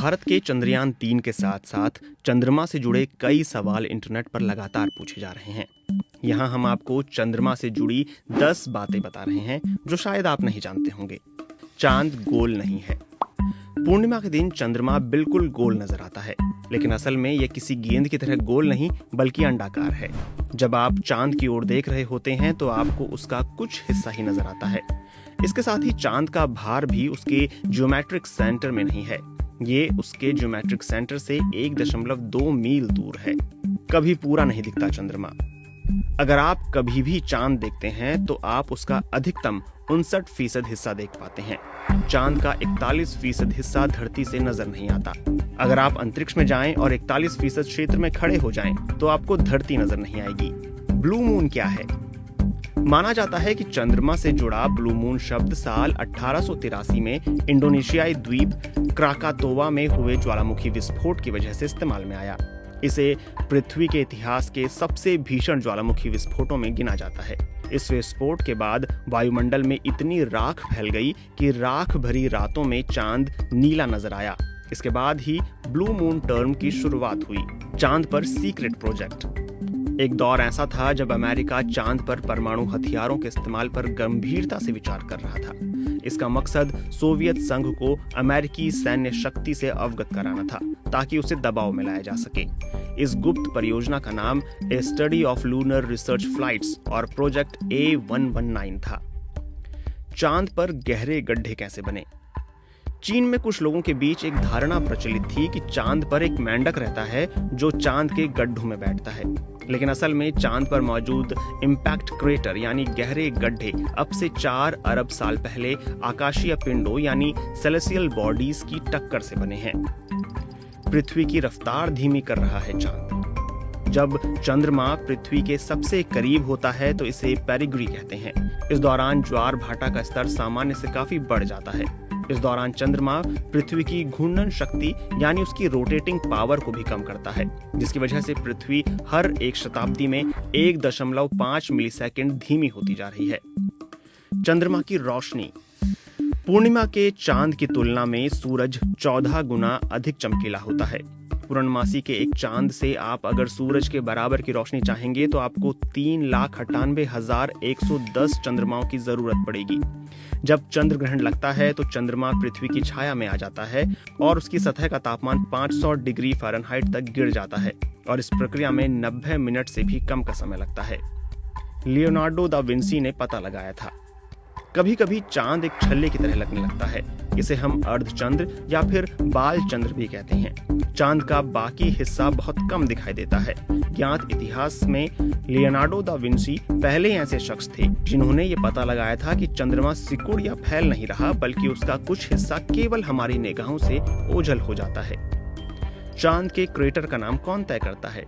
भारत के चंद्रयान-3 के साथ साथ चंद्रमा से जुड़े कई सवाल इंटरनेट पर लगातार पूछे जा रहे हैं। यहाँ हम आपको चंद्रमा से जुड़ी 10 बातें बता रहे हैं जो शायद आप नहीं जानते होंगे। चांद गोल नहीं है। पूर्णिमा के दिन चंद्रमा बिल्कुल गोल नजर आता है, लेकिन असल में यह किसी गेंद की तरह गोल नहीं बल्कि अंडाकार है। जब आप चांद की ओर देख रहे होते हैं तो आपको उसका कुछ हिस्सा ही नजर आता है। इसके साथ ही चांद का भार भी उसके ज्योमेट्रिक सेंटर में नहीं है। ये उसके ज्योमेट्रिक सेंटर से 1.2 मील दूर है। कभी पूरा नहीं दिखता चंद्रमा। अगर आप कभी भी चांद देखते हैं तो आप उसका अधिकतम 59% हिस्सा देख पाते हैं। चांद का 41% हिस्सा धरती से नजर नहीं आता। अगर आप अंतरिक्ष में जाएं और 41% क्षेत्र में खड़े हो जाएं तो आपको धरती नजर नहीं आएगी। ब्लू मून क्या है? माना जाता है कि चंद्रमा से जुड़ा ब्लू मून शब्द साल 1883 में इंडोनेशियाई द्वीप क्राकातोवा में हुए ज्वालामुखी विस्फोट की वजह से इस्तेमाल में आया। इसे पृथ्वी के इतिहास के सबसे भीषण ज्वालामुखी विस्फोटों में गिना जाता है। इस विस्फोट के बाद वायुमंडल में इतनी राख फैल गई कि राख भरी रातों में चांद नीला नजर आया। इसके बाद ही ब्लू मून टर्म की शुरुआत हुई। चांद पर सीक्रेट प्रोजेक्ट। एक दौर ऐसा था जब अमेरिका चांद पर परमाणु हथियारों के इस्तेमाल पर गंभीरता से विचार कर रहा था। इसका मकसद सोवियत संघ को अमेरिकी सैन्य शक्ति से अवगत कराना था ताकि उसे दबाव में लाया जा सके। इस गुप्त परियोजना का नाम a study of lunar research flights और प्रोजेक्ट A119 था। चांद पर गहरे गड्ढे कैसे बने? चीन में कुछ लोगों के बीच एक धारणा प्रचलित थी कि चांद पर एक मेंढक रहता है जो चांद के गड्ढों में बैठता है, लेकिन असल में चांद पर मौजूद इम्पैक्ट क्रेटर यानी गहरे गड्ढे अब से 4 अरब साल पहले आकाशीय पिंडों यानी सेलेस्टियल बॉडीज की टक्कर से बने हैं। पृथ्वी की रफ्तार धीमी कर रहा है चांद। जब चंद्रमा पृथ्वी के सबसे करीब होता है तो इसे पेरिग्री कहते हैं। इस दौरान ज्वार भाटा का स्तर सामान्य से काफी बढ़ जाता है। इस दौरान चंद्रमा पृथ्वी की घूर्णन शक्ति यानी उसकी रोटेटिंग पावर को भी कम करता है, जिसकी वजह से पृथ्वी हर एक शताब्दी में 1.5 मिलीसेकंड धीमी होती जा रही है। चंद्रमा की रोशनी। पूर्णिमा के चांद की तुलना में सूरज 14 गुना अधिक चमकीला होता है। पूर्णमासी के एक चांद से आप अगर सूरज के बराबर की रोशनी चाहेंगे तो आपको 3,98,110 चंद्रमाओं की जरूरत पड़ेगी। जब चंद्र ग्रहण लगता है तो चंद्रमा पृथ्वी की छाया में आ जाता है और उसकी सतह का तापमान 500 डिग्री फ़ारेनहाइट तक गिर जाता है और इस प्रक्रिया में 90 मिनट से भी कम का समय लगता है। लियोनार्डो दा विंसी ने पता लगाया था। कभी कभी चांद एक छल्ले की तरह लगने लगता है। इसे हम अर्धचंद्र या फिर बाल चंद्र भी कहते हैं। चांद का बाकी हिस्सा बहुत कम दिखाई देता है। ज्ञात इतिहास में लियोनार्डो दा विंसी पहले ऐसे शख्स थे जिन्होंने ये पता लगाया था कि चंद्रमा सिकुड़ या फैल नहीं रहा, बल्कि उसका कुछ हिस्सा केवल हमारी निगाहों से ओझल हो जाता है। चांद के क्रेटर का नाम कौन तय करता है?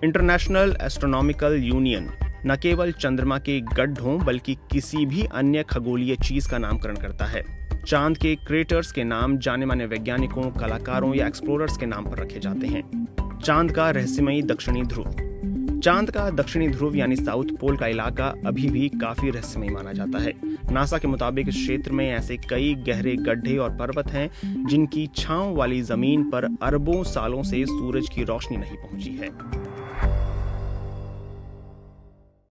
इंटरनेशनल एस्ट्रोनॉमिकल यूनियन न केवल चंद्रमा के गड्ढों बल्कि किसी भी अन्य खगोलीय चीज का नामकरण करता है। चांद के क्रेटर्स के नाम जाने माने वैज्ञानिकों, कलाकारों या एक्सप्लोरर्स के नाम पर रखे जाते हैं। चांद का रहस्यमयी दक्षिणी ध्रुव। चांद का दक्षिणी ध्रुव यानी साउथ पोल का इलाका अभी भी काफी रहस्यमयी माना जाता है। नासा के मुताबिक इस क्षेत्र में ऐसे कई गहरे गड्ढे और पर्वत हैं जिनकी छांव वाली जमीन पर अरबों सालों से सूरज की रोशनी नहीं पहुंची है।